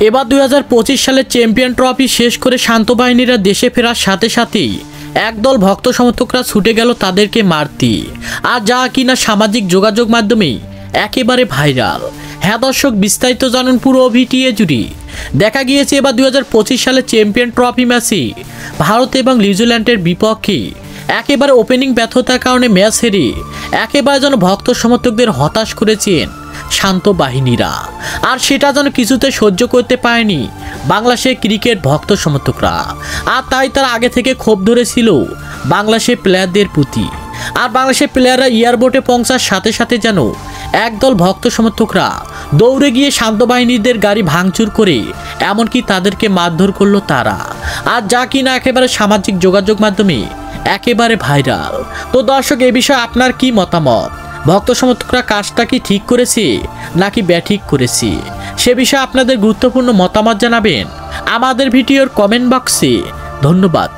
এবার 2025 সালের champion trophy শেষ করে শান্ত বাহিনীরা দেশে ফেরার সাথে সাথেই একদল ভক্ত সমর্থকরা ছুটে গেল তাদেরকে মারতে, আর যা কিনা সামাজিক যোগাযোগ মাধ্যমে একেবারে ভাইরাল। হ্যাঁ দর্শক, বিস্তারিত জানুন পুরো ভিডিও জুড়ে। দেখা গিয়েছে এবার 2025 সালের চ্যাম্পিয়ন ট্রফি ম্যাচে ভারত এবং নিউজিল্যান্ডের বিপক্ষে একেবারে ওপেনিং ব্যর্থতার কারণে ম্যাচ হেরে একেবারে যেন ভক্ত সমর্থকদের হতাশ করেছেন শান্ত বাহিনীরা, আর সেটা যেন কিছুতে সহ্য করতে পারেনি বাংলাদেশের ক্রিকেট ভক্ত সমর্থকরা। আর তাই তারা আগে থেকে ক্ষোভ ধরেছিল বাংলাদেশের প্লেয়ারদের প্রতি। আর বাংলাদেশের প্লেয়াররা এয়ারবোর্টে পৌঁছার সাথে সাথে যেন একদল ভক্ত সমর্থকরা দৌড়ে গিয়ে শান্ত বাহিনীদের গাড়ি ভাঙচুর করে এমনকি তাদেরকে মারধর করলো তারা, আর যা কিনা একেবারে সামাজিক যোগাযোগ মাধ্যমে একেবারে ভাইরাল। তো দর্শক, এই বিষয়ে আপনার কি মতামত? ভক্ত সমর্থকরা কাজটা কি ঠিক করেছে নাকি ব্যাঠিক করেছে? সে বিষয়ে আপনাদের গুরুত্বপূর্ণ মতামত জানাবেন আমাদের ভিডিওর কমেন্ট বক্সে। ধন্যবাদ।